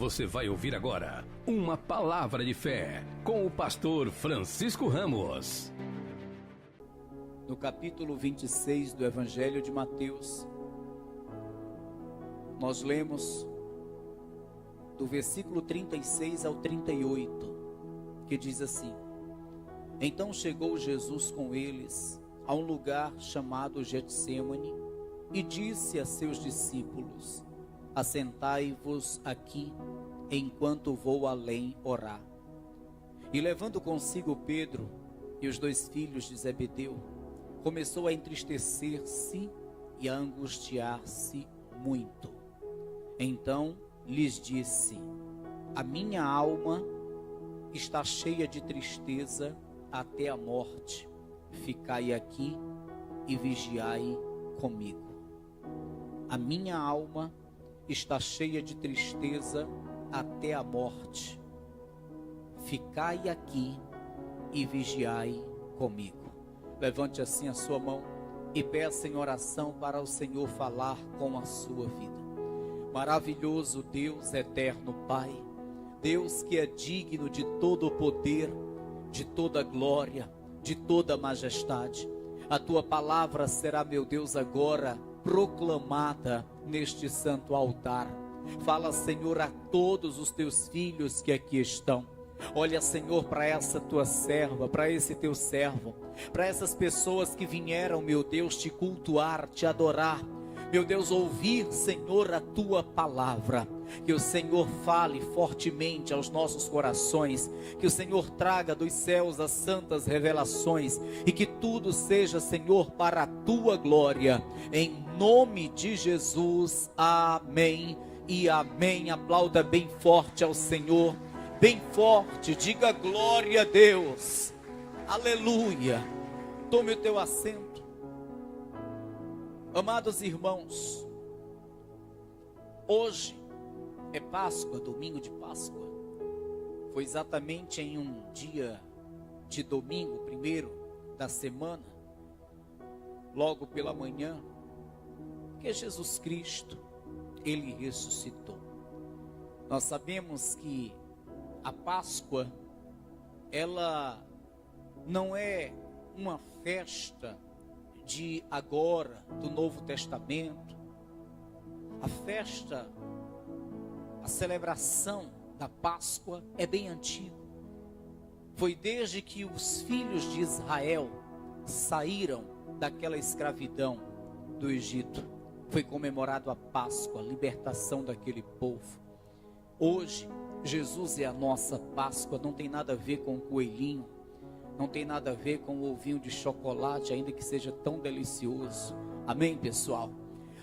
Você vai ouvir agora uma palavra de fé com o pastor Francisco Ramos. No capítulo 26 do Evangelho de Mateus, nós lemos do versículo 36 ao 38, que diz assim: Então chegou Jesus com eles a um lugar chamado Getsêmani e disse a seus discípulos: Assentai-vos aqui, enquanto vou além orar. E levando consigo Pedro e os dois filhos de Zebedeu, começou a entristecer-se e a angustiar-se muito. Então lhes disse: A minha alma está cheia de tristeza até a morte. Ficai aqui e vigiai comigo. A minha alma está cheia de tristeza até a morte. Ficai aqui e vigiai comigo. Levante assim a sua mão e peça em oração para o Senhor falar com a sua vida. Maravilhoso Deus, eterno Pai, Deus que é digno de todo o poder, de toda glória, de toda majestade. A tua palavra será, meu Deus, agora proclamada neste santo altar. Fala, Senhor, a todos os teus filhos que aqui estão. Olha, Senhor, para essa tua serva, para esse teu servo, para essas pessoas que vieram, meu Deus, te cultuar, te adorar. Meu Deus, ouvir, Senhor, a tua palavra. Que o Senhor fale fortemente aos nossos corações. Que o Senhor traga dos céus as santas revelações. E que tudo seja, Senhor, para a tua glória. Em nome de Jesus, amém e amém. Aplauda bem forte ao Senhor. Bem forte, diga glória a Deus. Aleluia. Tome o teu assento. Amados irmãos, hoje é Páscoa, domingo de Páscoa. Foi exatamente em um dia de domingo, primeiro da semana, logo pela manhã, que Jesus Cristo, Ele ressuscitou. Nós sabemos que a Páscoa, ela não é uma festa de agora, do Novo Testamento. A festa, a celebração da Páscoa é bem antiga. Foi desde que os filhos de Israel saíram daquela escravidão do Egito. Foi comemorado a Páscoa, a libertação daquele povo. Hoje, Jesus é a nossa Páscoa, não tem nada a ver com o coelhinho, não tem nada a ver com o ovinho de chocolate, ainda que seja tão delicioso. Amém, pessoal?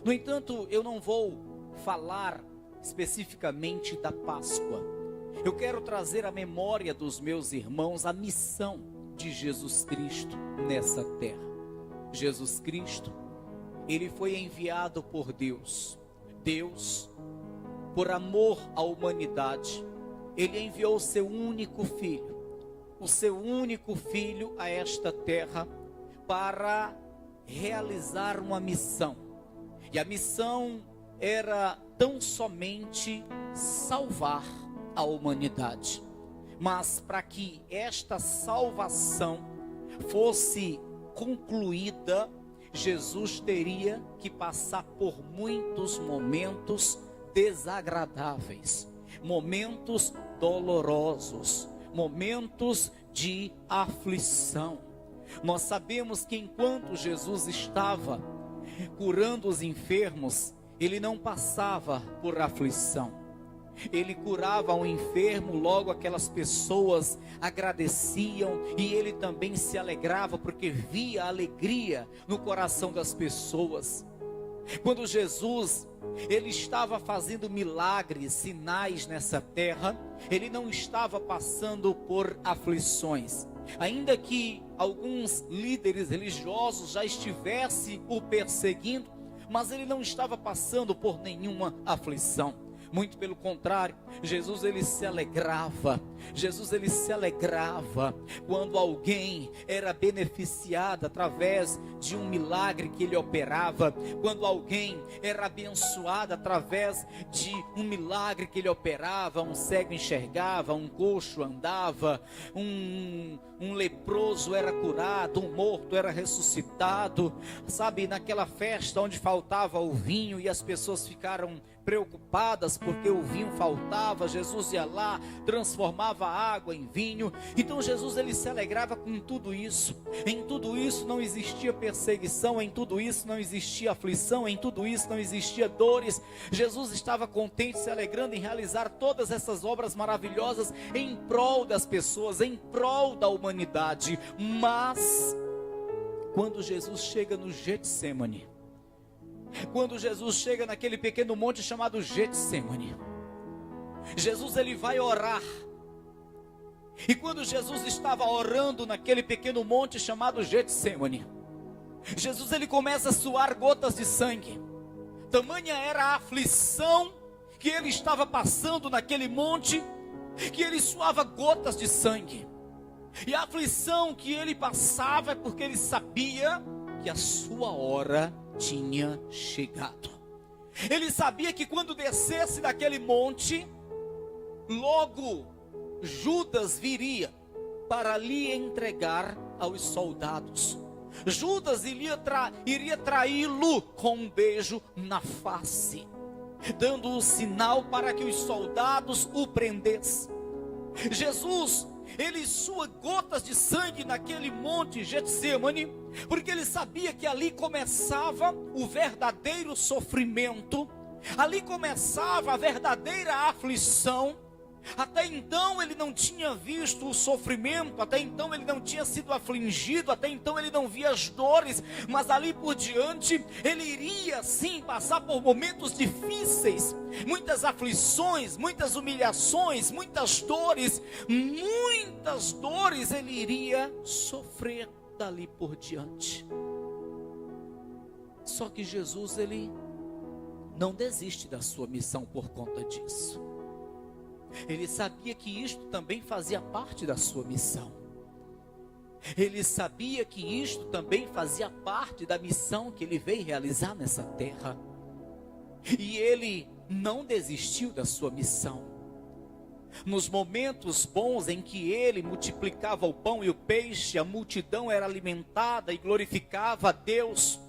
No entanto, eu não vou falar especificamente da Páscoa. Eu quero trazer à memória dos meus irmãos a missão de Jesus Cristo nessa terra. Jesus Cristo, Ele foi enviado por Deus. Deus, por amor à humanidade, Ele enviou o seu único filho a esta terra para realizar uma missão. E a missão era tão somente salvar a humanidade. Mas para que esta salvação fosse concluída, Jesus teria que passar por muitos momentos desagradáveis, momentos dolorosos, momentos de aflição. Nós sabemos que enquanto Jesus estava curando os enfermos, Ele não passava por aflição. Ele curava um enfermo, logo aquelas pessoas agradeciam e Ele também se alegrava porque via a alegria no coração das pessoas. Quando Jesus, Ele estava fazendo milagres, sinais nessa terra, Ele não estava passando por aflições. Ainda que alguns líderes religiosos já estivessem o perseguindo, mas Ele não estava passando por nenhuma aflição. Muito pelo contrário, Jesus ele se alegrava quando alguém era beneficiado através de um milagre que ele operava, quando alguém era abençoado através de um milagre que ele operava. Um cego enxergava, um coxo andava, um leproso era curado, um morto era ressuscitado. Sabe, naquela festa onde faltava o vinho e as pessoas ficaram preocupadas porque o vinho faltava, Jesus ia lá, transformava a água em vinho. Então Jesus ele se alegrava com tudo isso. Em tudo isso não existia perseguição, em tudo isso não existia aflição, em tudo isso não existia dores. Jesus estava contente, se alegrando em realizar todas essas obras maravilhosas em prol das pessoas, em prol da humanidade. Mas quando Jesus chega no Getsemane, quando Jesus chega naquele pequeno monte chamado Getsemane, Jesus ele vai orar. E quando Jesus estava orando naquele pequeno monte chamado Getsemane, Jesus ele começa a suar gotas de sangue. Tamanha era a aflição que ele estava passando naquele monte, que ele suava gotas de sangue. E a aflição que ele passava é porque ele sabia que a sua hora tinha chegado. Ele sabia que quando descesse daquele monte, logo Judas viria para lhe entregar aos soldados. Judas iria traí-lo com um beijo na face, dando o sinal para que os soldados o prendessem. Jesus ele sua gotas de sangue naquele monte Getsemane, porque ele sabia que ali começava o verdadeiro sofrimento, ali começava a verdadeira aflição. Até então ele não tinha visto o sofrimento, até então ele não tinha sido afligido, até então ele não via as dores, mas ali por diante ele iria sim passar por momentos difíceis, muitas aflições, muitas humilhações, muitas dores ele iria sofrer dali por diante. Só que Jesus ele não desiste da sua missão por conta disso. Ele sabia que isto também fazia parte da sua missão. Ele sabia que isto também fazia parte da missão que ele veio realizar nessa terra. E ele não desistiu da sua missão. Nos momentos bons em que ele multiplicava o pão e o peixe, a multidão era alimentada e glorificava a Deus.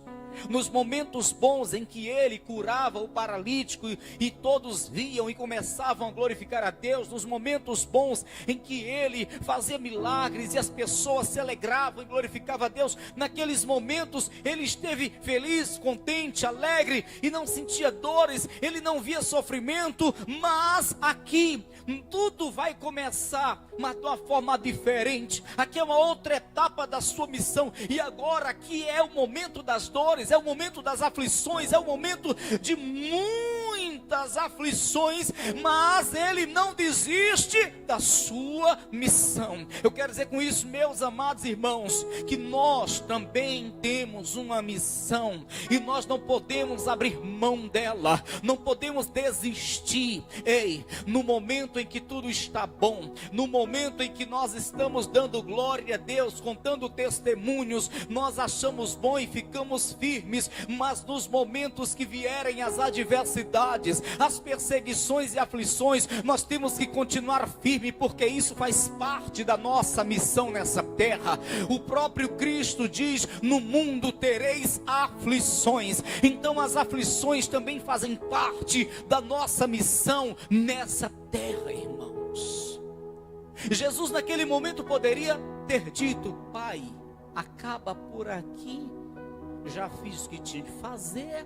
Nos momentos bons em que ele curava o paralítico e todos viam e começavam a glorificar a Deus, nos momentos bons em que ele fazia milagres e as pessoas se alegravam e glorificavam a Deus, naqueles momentos ele esteve feliz, contente, alegre e não sentia dores, ele não via sofrimento. Mas aqui tudo vai começar, mas de uma forma diferente. Aqui é uma outra etapa da sua missão, e agora aqui é o momento das dores, é o momento das aflições, é o momento de muitas aflições, mas ele não desiste da sua missão. Eu quero dizer com isso, meus amados irmãos, que nós também temos uma missão, e nós não podemos abrir mão dela, não podemos desistir. Ei, no momento em que tudo está bom, no momento em que nós estamos dando glória a Deus, contando testemunhos, nós achamos bom e ficamos firmes, mas nos momentos que vierem as adversidades, as perseguições e aflições, nós temos que continuar firme, porque isso faz parte da nossa missão nessa terra. O próprio Cristo diz: no mundo tereis aflições. Então as aflições também fazem parte da nossa missão nessa terra, irmãos. Jesus naquele momento poderia ter dito: Pai, acaba por aqui, já fiz o que tinha de fazer,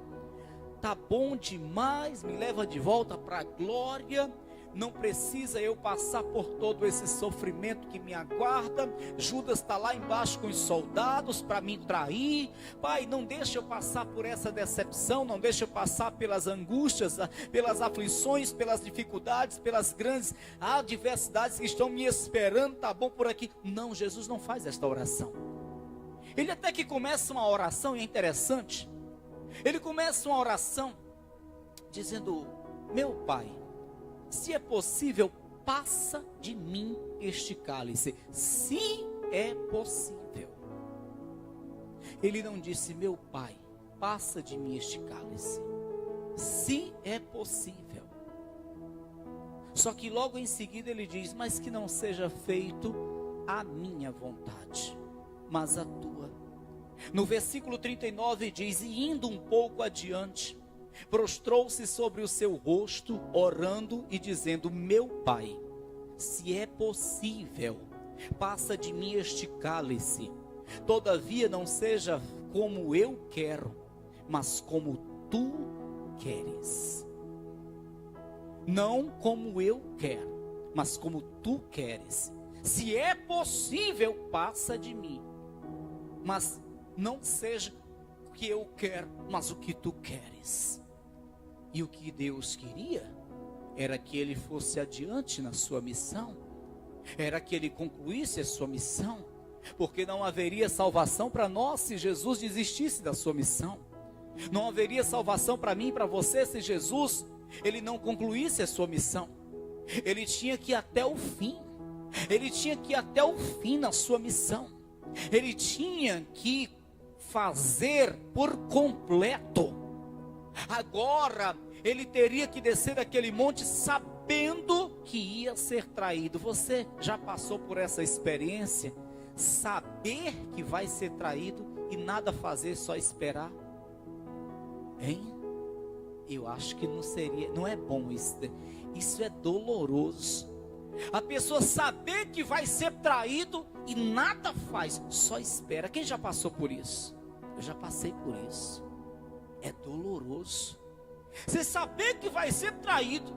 tá bom demais, me leva de volta para a glória, não precisa eu passar por todo esse sofrimento que me aguarda. Judas está lá embaixo com os soldados para me trair. Pai, não deixa eu passar por essa decepção, não deixa eu passar pelas angústias, pelas aflições, pelas dificuldades, pelas grandes adversidades que estão me esperando, tá bom por aqui. Não, Jesus não faz esta oração. Ele até que começa uma oração, e é interessante, ele começa uma oração dizendo: meu pai, se é possível, passa de mim este cálice. Se é possível. Ele não disse, meu pai, passa de mim este cálice. Se é possível. Só que logo em seguida ele diz, mas que não seja feito a minha vontade, mas a tua. No versículo 39 diz, e indo um pouco adiante, prostrou-se sobre o seu rosto, orando e dizendo, meu pai, se é possível, passa de mim este cálice, todavia não seja como eu quero, mas como tu queres. Não como eu quero, mas como tu queres. Se é possível, passa de mim, mas não seja o que eu quero, mas o que tu queres. E o que Deus queria era que ele fosse adiante na sua missão, era que ele concluísse a sua missão, porque não haveria salvação para nós se Jesus desistisse da sua missão. Não haveria salvação para mim e para você se Jesus ele não concluísse a sua missão. Ele tinha que ir até o fim. Ele tinha que ir até o fim na sua missão. Ele tinha que fazer por completo. Agora, ele teria que descer daquele monte sabendo que ia ser traído. Você já passou por essa experiência? Saber que vai ser traído e nada fazer, só esperar? Hein? Eu acho que não é bom isso. Isso é doloroso. A pessoa saber que vai ser traído e nada faz, só espera. Quem já passou por isso? Eu já passei por isso. É doloroso. Você saber que vai ser traído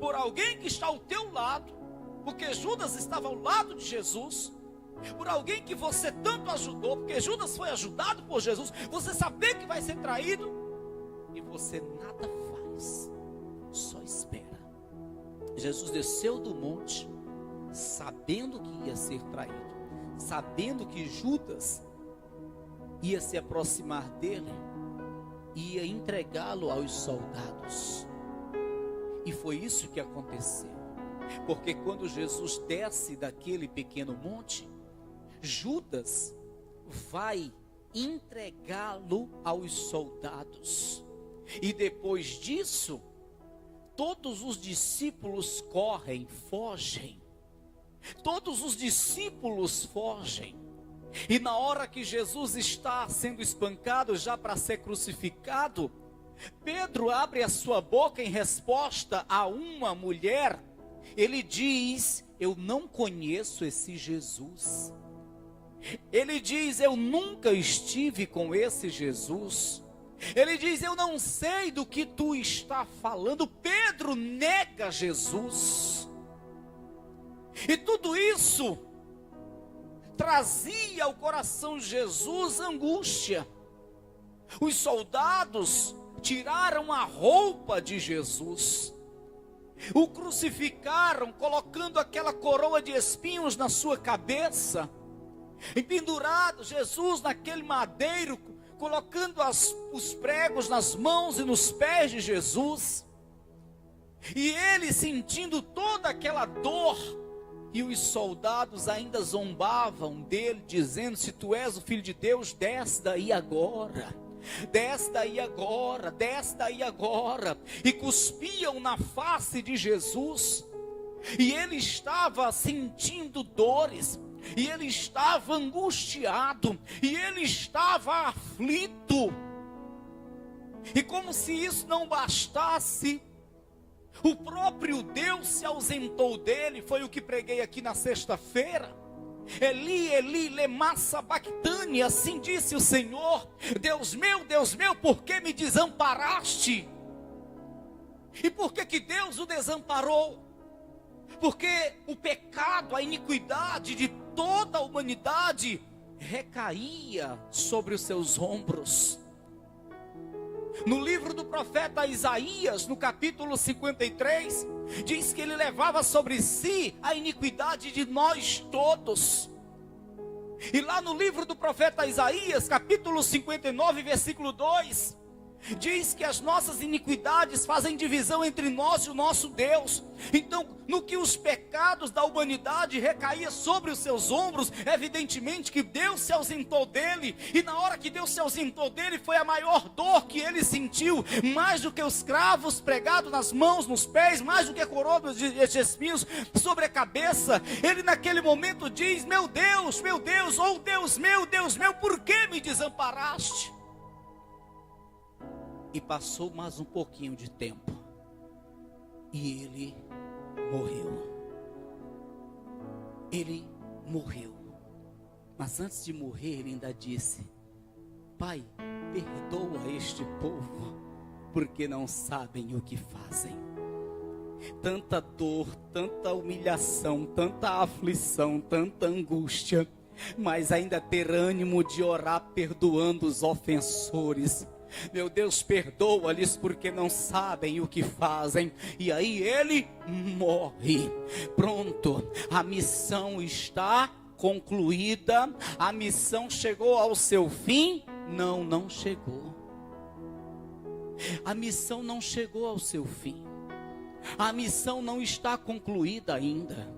por alguém que está ao teu lado, porque Judas estava ao lado de Jesus, por alguém que você tanto ajudou, porque Judas foi ajudado por Jesus. Você saber que vai ser traído e você nada faz, só espera. Jesus desceu do monte sabendo que ia ser traído, sabendo que Judas ia se aproximar dele, ia entregá-lo aos soldados. E foi isso que aconteceu. Porque quando Jesus desce daquele pequeno monte, Judas vai entregá-lo aos soldados. E depois disso, todos os discípulos correm, fogem. Todos os discípulos fogem. E na hora que Jesus está sendo espancado, já para ser crucificado, Pedro abre a sua boca em resposta a uma mulher. Ele diz, eu não conheço esse Jesus. Ele diz, eu nunca estive com esse Jesus. Ele diz, eu não sei do que tu está falando. Pedro nega Jesus. E tudo isso trazia ao coração de Jesus angústia. Os soldados tiraram a roupa de Jesus, o crucificaram, colocando aquela coroa de espinhos na sua cabeça, e pendurado Jesus naquele madeiro, colocando os pregos nas mãos e nos pés de Jesus, e ele sentindo toda aquela dor. E os soldados ainda zombavam dele, dizendo, se tu és o Filho de Deus, desce daí agora, desce daí agora, desce daí agora. E cuspiam na face de Jesus. E ele estava sentindo dores, e ele estava angustiado, e ele estava aflito. E como se isso não bastasse, o próprio Deus se ausentou dele. Foi o que preguei aqui na sexta-feira. Eli, Eli, lema sabachthani, assim disse o Senhor, Deus meu, por que me desamparaste? E por que Deus o desamparou? Porque o pecado, a iniquidade de toda a humanidade recaía sobre os seus ombros. No livro do profeta Isaías, no capítulo 53, diz que ele levava sobre si a iniquidade de nós todos. E lá no livro do profeta Isaías, capítulo 59, versículo 2, Diz que as nossas iniquidades fazem divisão entre nós e o nosso Deus. Então, no que os pecados da humanidade recaíam sobre os seus ombros, evidentemente que Deus se ausentou dele. E na hora que Deus se ausentou dele, foi a maior dor que ele sentiu. Mais do que os cravos pregados nas mãos, nos pés, mais do que a coroa de espinhos sobre a cabeça. Ele naquele momento diz: meu Deus, oh Deus meu, por que me desamparaste? E passou mais um pouquinho de tempo, e ele morreu. Mas antes de morrer, ele ainda disse: Pai, perdoa este povo, porque não sabem o que fazem. Tanta dor, tanta humilhação, tanta aflição, tanta angústia, mas ainda ter ânimo de orar perdoando os ofensores. Meu Deus, perdoa-lhes porque não sabem o que fazem. E aí ele morre. Pronto, a missão está concluída. A missão chegou ao seu fim? Não chegou. A missão não chegou ao seu fim. A missão não está concluída ainda.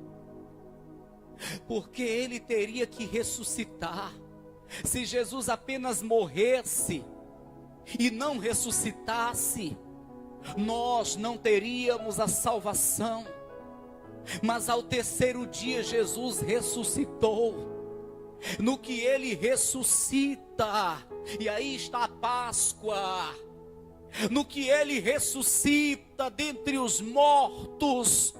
Porque ele teria que ressuscitar. Se Jesus apenas morresse e não ressuscitasse, nós não teríamos a salvação. Mas ao terceiro dia Jesus ressuscitou. No que ele ressuscita, e aí está a Páscoa, no que ele ressuscita dentre os mortos,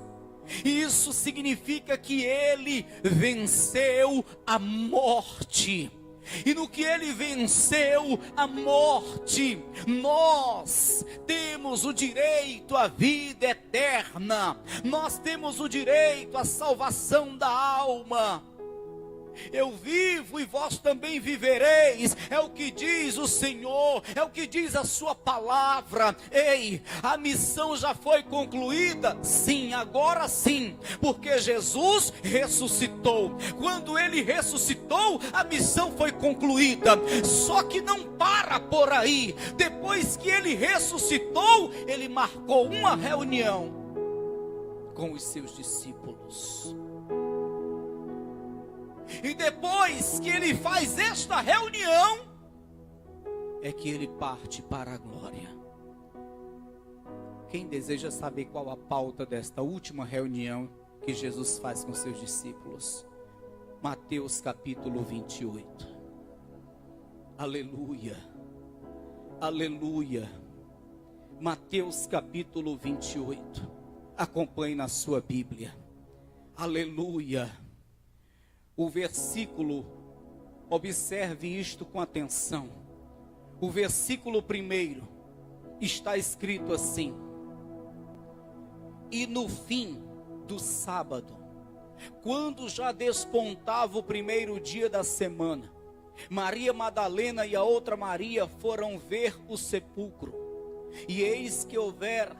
isso significa que ele venceu a morte. E no que ele venceu a morte, nós temos o direito à vida eterna. Nós temos o direito à salvação da alma. Eu vivo e vós também vivereis, é o que diz o Senhor, é o que diz a sua palavra. Ei, a missão já foi concluída? Sim, agora sim, porque Jesus ressuscitou. Quando ele ressuscitou, a missão foi concluída. Só que não para por aí. Depois que ele ressuscitou, ele marcou uma reunião com os seus discípulos. E depois que ele faz esta reunião, é que ele parte para a glória. Quem deseja saber qual a pauta desta última reunião que Jesus faz com seus discípulos? Mateus capítulo 28. Aleluia, aleluia. Mateus capítulo 28. Acompanhe na sua Bíblia. Aleluia. O versículo, observe isto com atenção. O versículo 1 está escrito assim: e no fim do sábado, quando já despontava o primeiro dia da semana, Maria Madalena e a outra Maria foram ver o sepulcro. E eis que houvera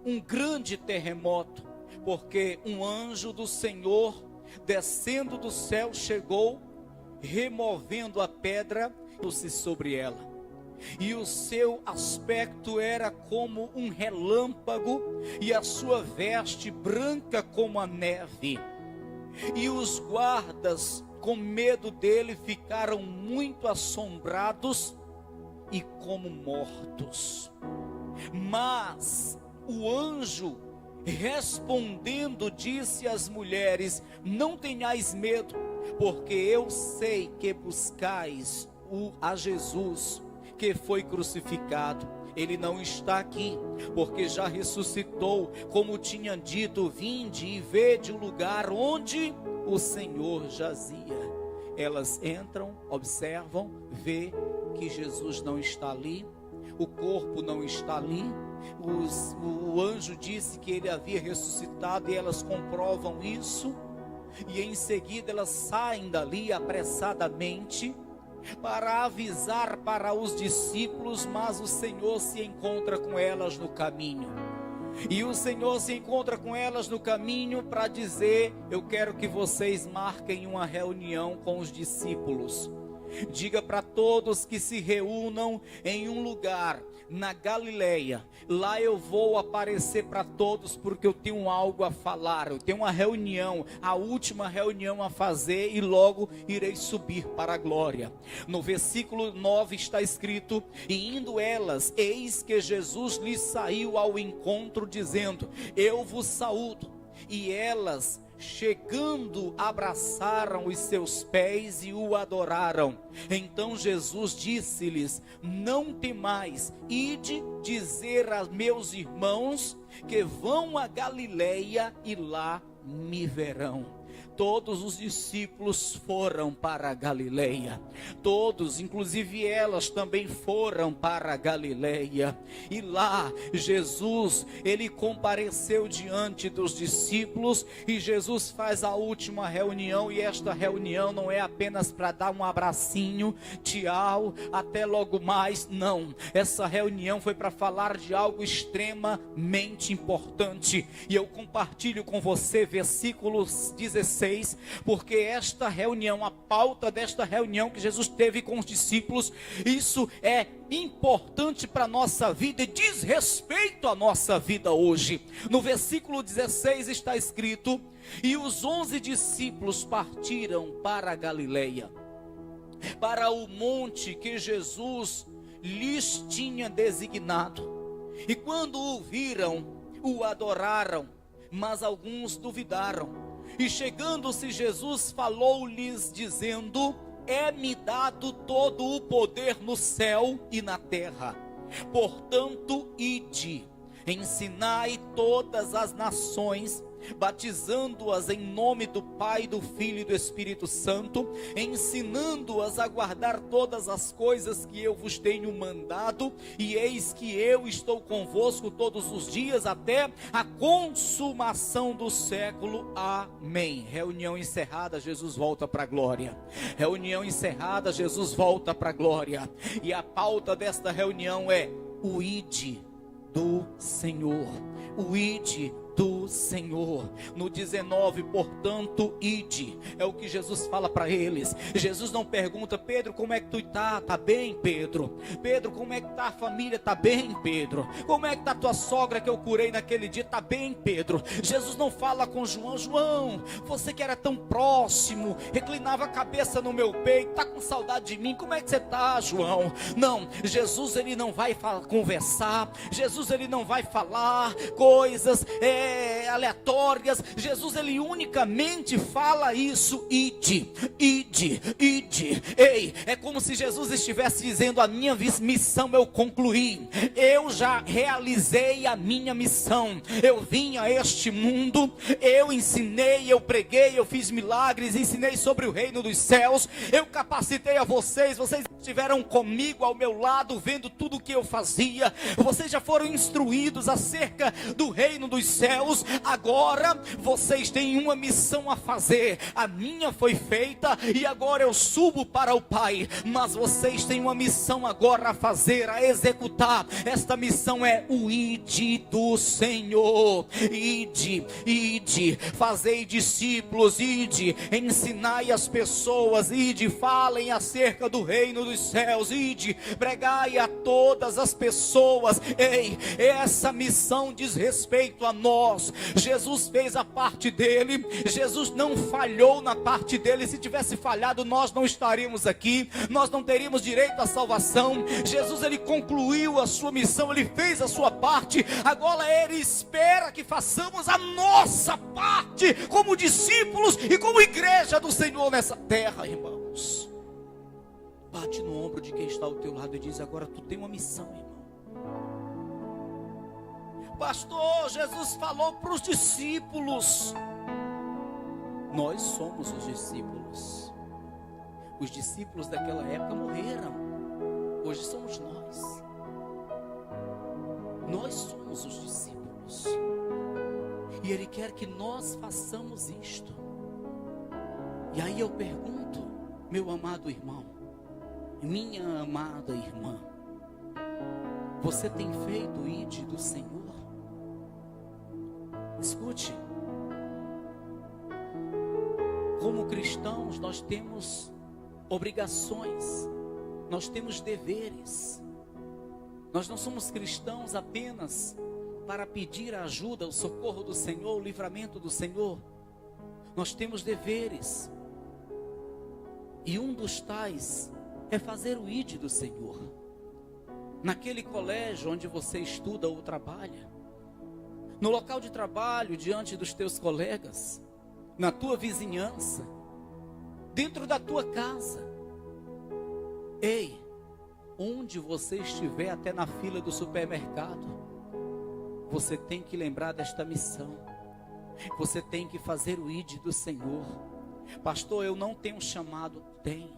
um grande terremoto, porque um anjo do Senhor descendo do céu chegou, removendo a pedra, pôs-se sobre ela. E o seu aspecto era como um relâmpago, e a sua veste branca como a neve. E os guardas, com medo dele, ficaram muito assombrados e como mortos. Mas o anjo, respondendo, disse às mulheres: não tenhais medo, porque eu sei que buscais a Jesus, que foi crucificado. Ele não está aqui, porque já ressuscitou, como tinha dito. Vinde e vede o lugar onde o Senhor jazia. Elas entram, observam, vê que Jesus não está ali, o corpo não está ali. O anjo disse que ele havia ressuscitado, e elas comprovam isso. E em seguida elas saem dali apressadamente para avisar para os discípulos, mas o Senhor se encontra com elas no caminho. E o Senhor se encontra com elas no caminho para dizer: eu quero que vocês marquem uma reunião com os discípulos. diga para todos que se reúnam em um lugar na Galileia, lá eu vou aparecer para todos, porque eu tenho algo a falar, eu tenho uma reunião, a última reunião a fazer, e logo irei subir para a glória. No versículo 9 está escrito: e indo elas, eis que Jesus lhes saiu ao encontro, dizendo: eu vos saúdo. E elas, chegando, abraçaram os seus pés e o adoraram. Então Jesus disse-lhes: não temais, ide dizer a meus irmãos que vão a Galileia e lá me verão. Todos os discípulos foram para a Galileia. Todos, inclusive elas, também foram para a Galileia. E lá, Jesus, ele compareceu diante dos discípulos. E Jesus faz a última reunião. E esta reunião não é apenas para dar um abracinho, tchau, até logo mais. Não, essa reunião foi para falar de algo extremamente importante. E eu compartilho com você versículos 16. Porque esta reunião, a pauta desta reunião que Jesus teve com os discípulos, isso é importante para a nossa vida e diz respeito à nossa vida hoje. No versículo 16 está escrito: e os 11 discípulos partiram para a Galileia, para o monte que Jesus lhes tinha designado. E quando o viram, o adoraram, mas alguns duvidaram. E chegando-se Jesus, falou-lhes dizendo: é-me dado todo o poder no céu e na terra. Portanto, ide, ensinai todas as nações, batizando-as em nome do Pai, do Filho e do Espírito Santo, ensinando-as a guardar todas as coisas que eu vos tenho mandado, e eis que eu estou convosco todos os dias até a consumação do século. Amém. Reunião encerrada, Jesus volta para a glória. Reunião encerrada, Jesus volta para a glória. E a pauta desta reunião é o ide do Senhor. O ide do Senhor. No 19, portanto, ide, é o que Jesus fala para eles. Jesus não pergunta: Pedro, como é que tu está? Tá bem, Pedro? Pedro, como é que está a família? Tá bem, Pedro? Como é que está tua sogra que eu curei naquele dia? Tá bem, Pedro? Jesus não fala com João: João, você que era tão próximo, reclinava a cabeça no meu peito, tá com saudade de mim, como é que você tá, João? Não, Jesus ele não vai conversar, Jesus ele não vai falar coisas aleatórias. Jesus ele unicamente fala isso: ide, ide, ide. Ei, é como se Jesus estivesse dizendo: a minha missão eu concluí, eu já realizei a minha missão, eu vim a este mundo, eu ensinei, eu preguei, eu fiz milagres, ensinei sobre o reino dos céus, eu capacitei a vocês, vocês estiveram comigo ao meu lado, vendo tudo o que eu fazia, vocês já foram instruídos acerca do reino dos céus. Agora vocês têm uma missão a fazer. A minha foi feita e agora eu subo para o Pai, mas vocês têm uma missão agora a fazer, a executar. Esta missão é o ide do Senhor. Ide, ide, fazei discípulos, ide, ensinai as pessoas, ide, falem acerca do reino dos céus, ide, pregai a todas as pessoas. Ei, essa missão diz respeito a nós. Jesus fez a parte dele, Jesus não falhou na parte dele. Se tivesse falhado, nós não estaríamos aqui, nós não teríamos direito à salvação. Jesus ele concluiu a sua missão, ele fez a sua parte, agora ele espera que façamos a nossa parte como discípulos e como igreja do Senhor nessa terra, irmãos. Bate no ombro de quem está ao teu lado e diz: agora tu tem uma missão, irmão. Pastor, Jesus falou para os discípulos. Nós somos os discípulos. Os discípulos daquela época morreram. Hoje somos nós. Nós somos os discípulos. E Ele quer que nós façamos isto. E aí eu pergunto, meu amado irmão, minha amada irmã, você tem feito o ide do Senhor? Escute, como cristãos nós temos obrigações, nós temos deveres. Nós não somos cristãos apenas para pedir a ajuda, o socorro do Senhor, o livramento do Senhor. Nós temos deveres. E um dos tais é fazer o ID do Senhor. Naquele colégio onde você estuda ou trabalha, no local de trabalho, diante dos teus colegas, na tua vizinhança, dentro da tua casa. Ei, onde você estiver, até na fila do supermercado, você tem que lembrar desta missão. Você tem que fazer o ID do Senhor. Pastor, eu não tenho chamado. Tem.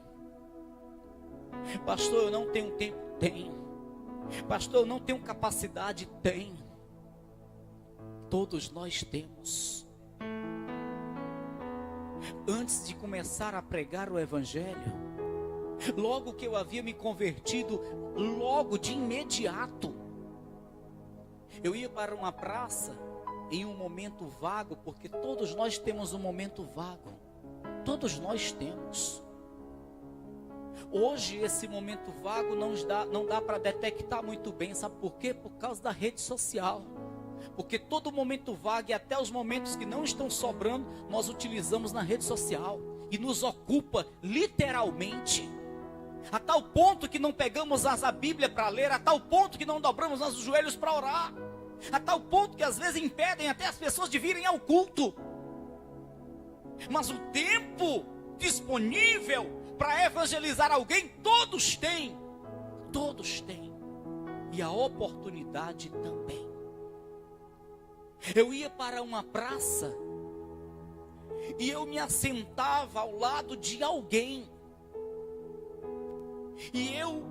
Pastor, eu não tenho tempo. Tem. Pastor, eu não tenho capacidade. Tem. Todos nós temos. Antes de começar a pregar o Evangelho, logo que eu havia me convertido, logo de imediato, eu ia para uma praça em um momento vago, porque todos nós temos um momento vago. Todos nós temos. Hoje esse momento vago não dá para detectar muito bem. Sabe por quê? Por causa da rede social. Porque todo momento vago e até os momentos que não estão sobrando, nós utilizamos na rede social. E nos ocupa literalmente. A tal ponto que não pegamos a Bíblia para ler, a tal ponto que não dobramos nossos joelhos para orar, a tal ponto que às vezes impedem até as pessoas de virem ao culto. Mas o tempo disponível para evangelizar alguém, todos têm. Todos têm. E a oportunidade também. Eu ia para uma praça e eu me assentava ao lado de alguém. E eu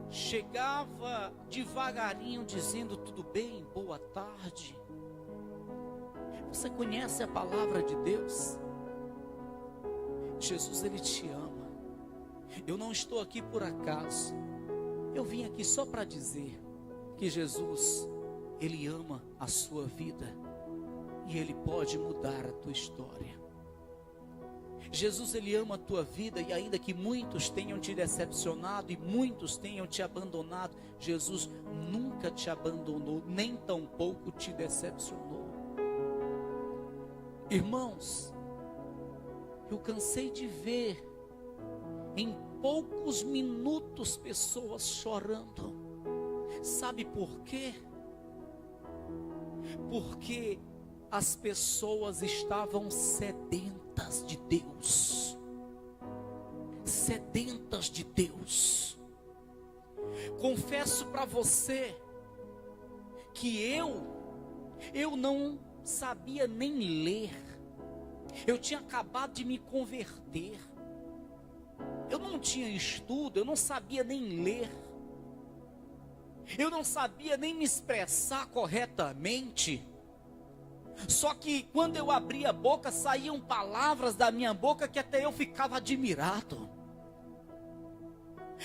chegava devagarinho dizendo: tudo bem, boa tarde. Você conhece a palavra de Deus? Jesus, Ele te ama. Eu não estou aqui por acaso. Eu vim aqui só para dizer que Jesus, Ele ama a sua vida e Ele pode mudar a tua história. Jesus, Ele ama a tua vida, e ainda que muitos tenham te decepcionado e muitos tenham te abandonado, Jesus nunca te abandonou, nem tampouco te decepcionou. Irmãos, eu cansei de ver em poucos minutos pessoas chorando. Sabe por quê? Porque as pessoas estavam sedentas de Deus. Sedentas de Deus. Confesso para você que eu não sabia nem ler. Eu tinha acabado de me converter. Eu não tinha estudo, eu não sabia nem ler. Eu não sabia nem me expressar corretamente. Só que quando eu abria a boca, saíam palavras da minha boca que até eu ficava admirado.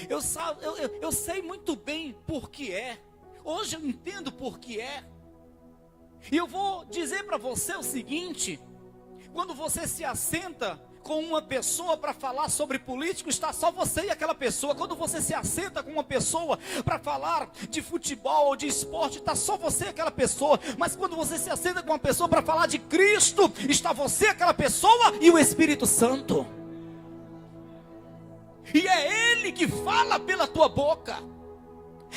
Eu sei muito bem por que é. Hoje eu entendo por que é. E eu vou dizer para você o seguinte: quando você se assenta com uma pessoa para falar sobre político, está só você e aquela pessoa. Quando você se assenta com uma pessoa para falar de futebol ou de esporte, está só você e aquela pessoa. Mas quando você se assenta com uma pessoa para falar de Cristo, está você, aquela pessoa e o Espírito Santo. E é Ele que fala pela tua boca.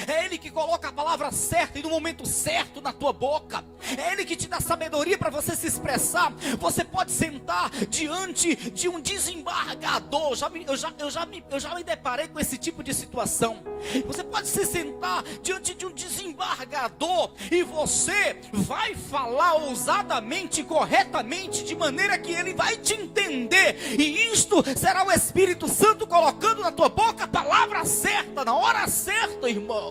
É Ele que coloca a palavra certa e no momento certo na tua boca. É Ele que te dá sabedoria para você se expressar. Você pode sentar diante de um desembargador. Eu já me deparei com esse tipo de situação. Você pode se sentar diante de um desembargador e você vai falar ousadamente, corretamente, de maneira que ele vai te entender. E isto será o Espírito Santo colocando na tua boca a palavra certa, na hora certa, irmão.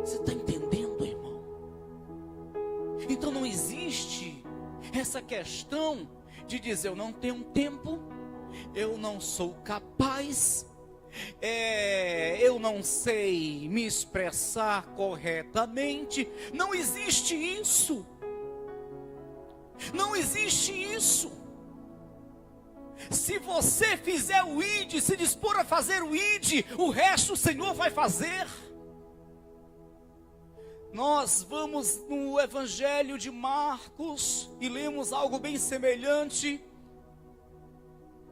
Você está entendendo, irmão? Então não existe essa questão de dizer: eu não tenho tempo, eu não sou capaz, eu não sei me expressar corretamente. Não existe isso. Não existe isso. Se você fizer o ide, se dispor a fazer o ide, o resto o Senhor vai fazer. Nós vamos no Evangelho de Marcos e lemos algo bem semelhante.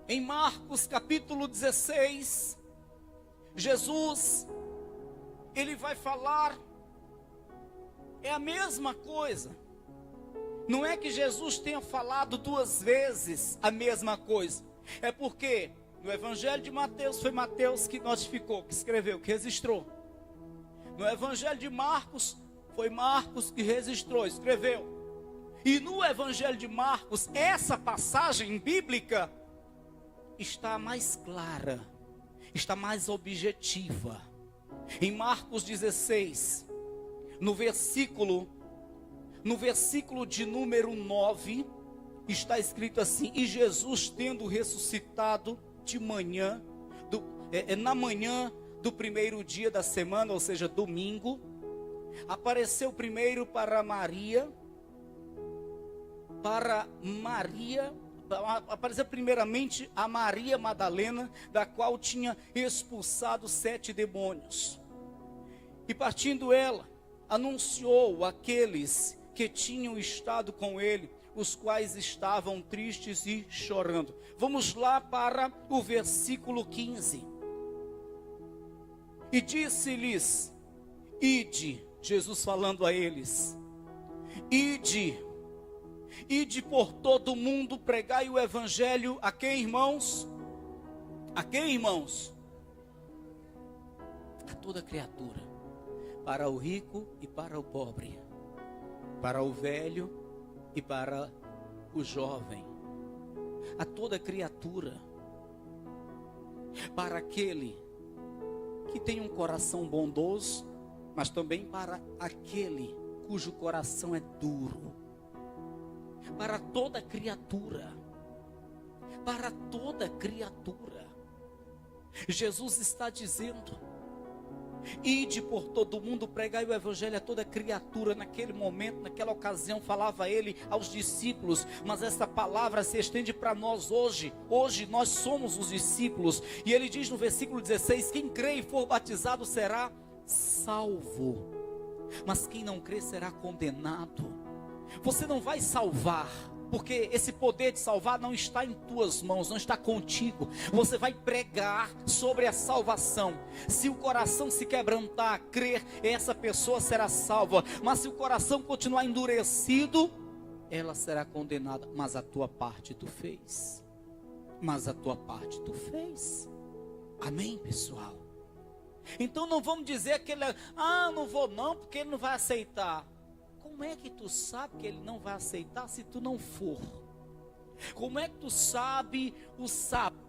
Em Marcos capítulo 16, Jesus, ele vai falar, é a mesma coisa. Não é que Jesus tenha falado duas vezes a mesma coisa. É porque no Evangelho de Mateus foi Mateus que notificou, que escreveu, que registrou. No Evangelho de Marcos foi Marcos que registrou, escreveu. E no Evangelho de Marcos, essa passagem bíblica está mais clara, está mais objetiva. Em Marcos 16, no versículo de número 9, está escrito assim: e Jesus, tendo ressuscitado de manhã, na manhã do primeiro dia da semana, ou seja, domingo, apareceu primeiro para Maria, apareceu primeiramente a Maria Madalena, da qual tinha expulsado 7 demônios. E partindo ela, anunciou àqueles que tinham estado com ele, os quais estavam tristes e chorando. Vamos lá para o versículo 15. E disse-lhes: ide, Jesus falando a eles, ide por todo o mundo, pregai o evangelho a quem, irmãos? A quem, irmãos? A toda criatura, para o rico e para o pobre, para o velho e para o jovem, a toda criatura, para aquele que tem um coração bondoso, mas também para aquele cujo coração é duro, para toda criatura, para toda criatura. Jesus está dizendo: ide por todo mundo, pregai o evangelho a toda criatura. Naquele momento, naquela ocasião, falava ele aos discípulos, mas essa palavra se estende para nós hoje. Hoje nós somos os discípulos. E ele diz no versículo 16: quem crê e for batizado será salvo, mas quem não crê será condenado. Você não vai salvar, porque esse poder de salvar não está em tuas mãos, não está contigo. Você vai pregar sobre a salvação. Se o coração se quebrantar, crer, essa pessoa será salva. Mas se o coração continuar endurecido, ela será condenada. Mas a tua parte tu fez. Mas a tua parte tu fez. Amém, pessoal? Então não vamos dizer que ele, não vou não, porque ele não vai aceitar. Como é que tu sabe que ele não vai aceitar se tu não for? Como é que tu sabe o sábado?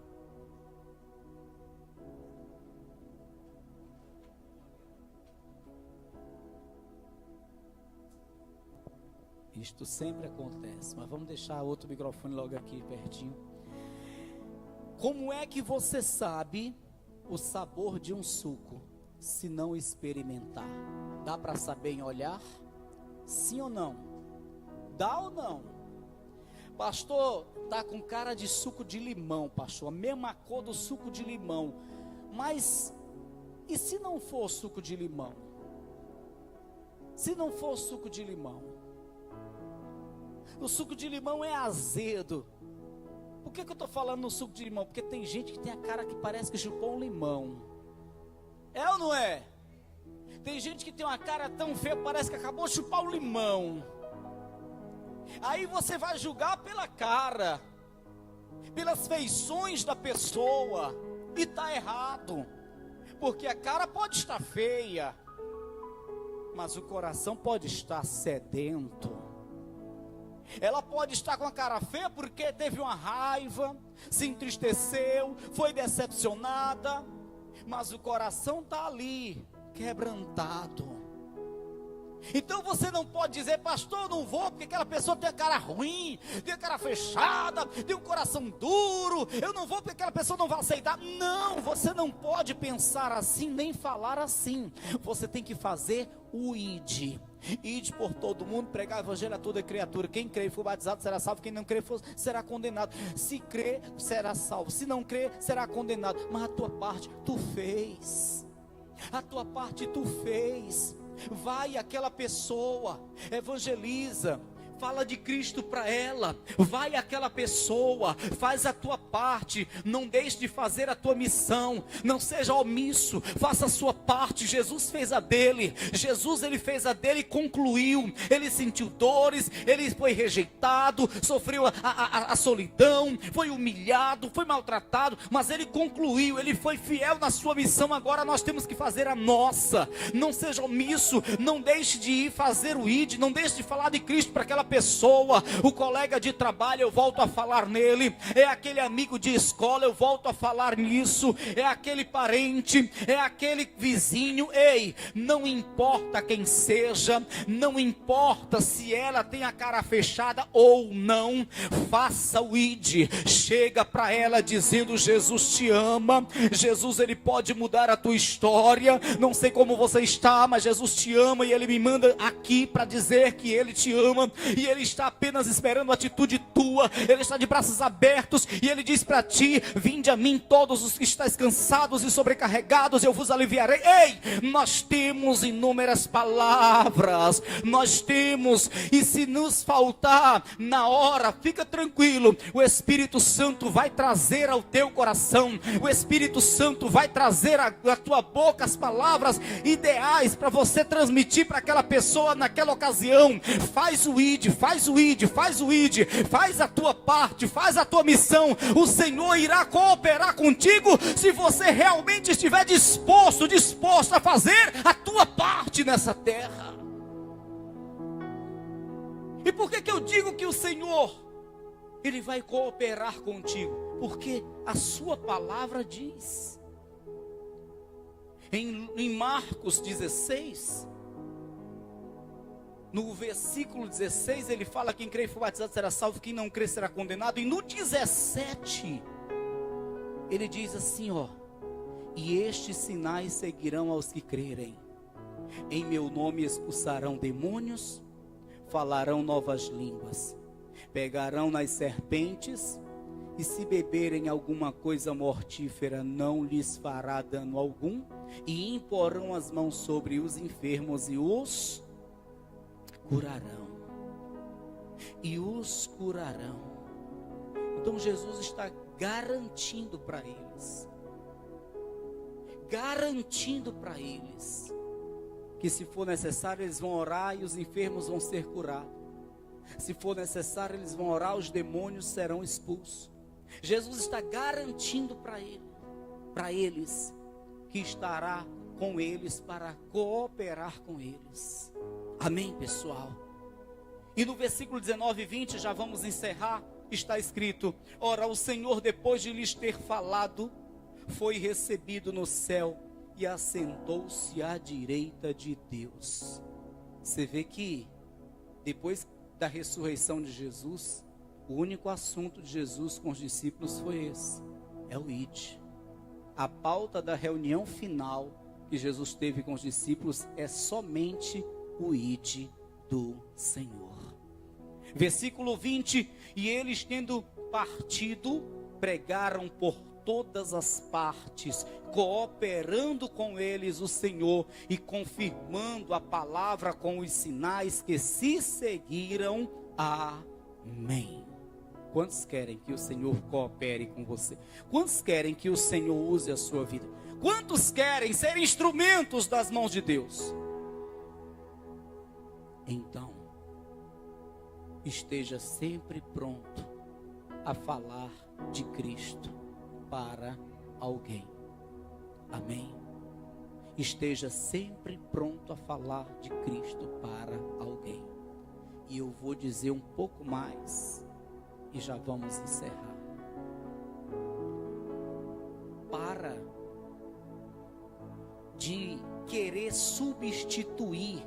Isto sempre acontece, mas vamos deixar outro microfone logo aqui pertinho. Como é que você sabe o sabor de um suco se não experimentar? Dá para saber em olhar? Sim ou não? Dá ou não? Pastor, tá com cara de suco de limão, pastor, a mesma cor do suco de limão. Mas e se não for suco de limão? Se não for suco de limão? O suco de limão é azedo. Por que eu estou falando no suco de limão? Porque tem gente que tem a cara que parece que chupou um limão. É ou não é? Tem gente que tem uma cara tão feia, parece que acabou de chupar um limão. Aí você vai julgar pela cara, pelas feições da pessoa, e está errado. Porque a cara pode estar feia, mas o coração pode estar sedento. Ela pode estar com a cara feia porque teve uma raiva, se entristeceu, foi decepcionada, mas o coração está ali, quebrantado. Então você não pode dizer: pastor, eu não vou porque aquela pessoa tem a cara ruim, tem a cara fechada, tem um coração duro, eu não vou porque aquela pessoa não vai aceitar. Não, você não pode pensar assim, nem falar assim. Você tem que fazer o ide. Ide por todo mundo, pregar o evangelho a toda criatura. Quem crê e for batizado será salvo, quem não crê será condenado. Se crê, será salvo, se não crê, será condenado. Mas a tua parte tu fez. A tua parte tu fez. Vai aquela pessoa, evangeliza, fala de Cristo para ela. Vai aquela pessoa, faz a tua parte. Não deixe de fazer a tua missão. Não seja omisso, faça a sua parte. Jesus fez a dele. Jesus, ele fez a dele e concluiu. Ele sentiu dores, ele foi rejeitado, sofreu a solidão, foi humilhado, foi maltratado, mas ele concluiu. Ele foi fiel na sua missão. Agora nós temos que fazer a nossa. Não seja omisso, não deixe de ir fazer o ID, não deixe de falar de Cristo para aquela pessoa. O colega de trabalho, eu volto a falar nele. É aquele amigo de escola, eu volto a falar nisso. É aquele parente, é aquele vizinho. Ei, não importa quem seja, não importa se ela tem a cara fechada ou não, faça o ID. Chega para ela dizendo: Jesus te ama. Jesus, ele pode mudar a tua história. Não sei como você está, mas Jesus te ama e ele me manda aqui para dizer que ele te ama. E ele está apenas esperando a atitude tua. Ele está de braços abertos e ele diz para ti: vinde a mim todos os que estáis cansados e sobrecarregados, eu vos aliviarei. Ei, nós temos inúmeras palavras, nós temos, e se nos faltar na hora, fica tranquilo, o Espírito Santo vai trazer ao teu coração, o Espírito Santo vai trazer à tua boca as palavras ideais para você transmitir para aquela pessoa naquela ocasião. Faz o ID, faz o ID, faz o ID, faz a tua parte, faz a tua missão. O Senhor irá cooperar contigo se você realmente estiver disposto a fazer a tua parte nessa terra. E por que eu digo que o Senhor, ele vai cooperar contigo? Porque a sua palavra diz em Marcos 16, no versículo 16, ele fala: quem crê e for batizado será salvo, quem não crê será condenado. E no 17, ele diz assim, ó: e estes sinais seguirão aos que crerem. Em meu nome expulsarão demônios, falarão novas línguas, pegarão nas serpentes, e se beberem alguma coisa mortífera não lhes fará dano algum, e imporão as mãos sobre os enfermos e os curarão. E os curarão. Então Jesus está garantindo para eles, que se for necessário eles vão orar e os enfermos vão ser curados. Se for necessário eles vão orar, os demônios serão expulsos. Jesus está garantindo para eles que estará com eles para cooperar com eles. Amém, pessoal? E no versículo 19 e 20, já vamos encerrar, está escrito: ora, o Senhor, depois de lhes ter falado, foi recebido no céu e assentou-se à direita de Deus. Você vê que depois da ressurreição de Jesus, o único assunto de Jesus com os discípulos foi esse: é o ID. A pauta da reunião final que Jesus teve com os discípulos é somente o ID do Senhor. Versículo 20: e eles, tendo partido, pregaram por todas as partes, cooperando com eles o Senhor e confirmando a palavra com os sinais que se seguiram. Amém. Quantos querem que o Senhor coopere com você? Quantos querem que o Senhor use a sua vida? Quantos querem ser instrumentos das mãos de Deus? Então, esteja sempre pronto a falar de Cristo para alguém. Amém? Esteja sempre pronto a falar de Cristo para alguém. E eu vou dizer um pouco mais e já vamos encerrar. Para de querer substituir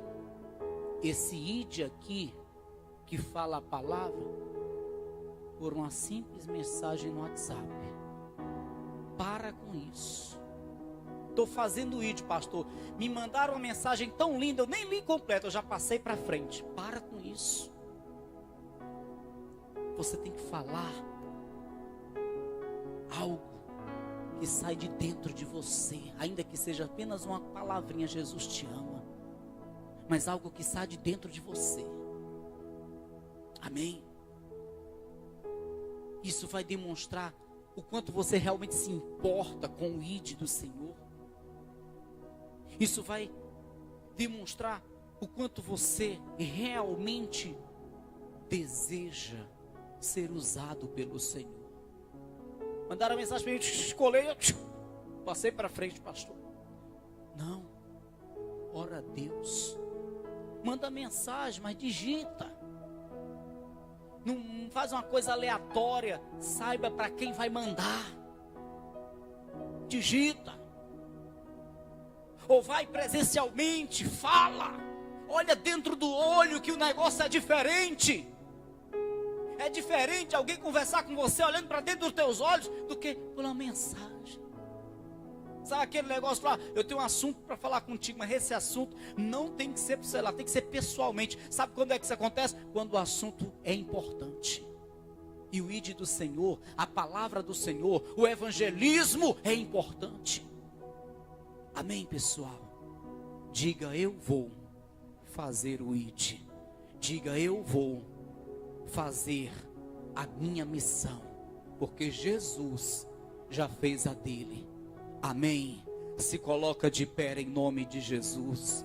esse ID aqui, que fala a palavra, por uma simples mensagem no WhatsApp. Para com isso. Estou fazendo isso, pastor. Me mandaram uma mensagem tão linda, eu nem li completa, eu já passei para frente. Para com isso. Você tem que falar algo que sai de dentro de você, ainda que seja apenas uma palavrinha, Jesus te ama, mas algo que sai de dentro de você. Amém? Isso vai demonstrar o quanto você realmente se importa com o ID do Senhor. Isso vai demonstrar o quanto você realmente deseja ser usado pelo Senhor. Mandaram a mensagem para mim, escolhi, passei para frente, pastor. Não, ora a Deus. Manda mensagem, mas digita. Não faz uma coisa aleatória. Saiba para quem vai mandar. Digita. Ou vai presencialmente, fala. Olha dentro do olho que o negócio é diferente. É diferente alguém conversar com você olhando para dentro dos teus olhos do que por uma mensagem. Sabe aquele negócio lá, eu tenho um assunto para falar contigo, mas esse assunto não tem que ser por celular, tem que ser pessoalmente. Sabe quando é que isso acontece? Quando o assunto é importante. E o ID do Senhor, a palavra do Senhor, o evangelismo é importante. Amém, pessoal? Diga, eu vou fazer o ID. Diga, eu vou fazer a minha missão, porque Jesus já fez a dele. Amém? Se coloca de pé em nome de Jesus.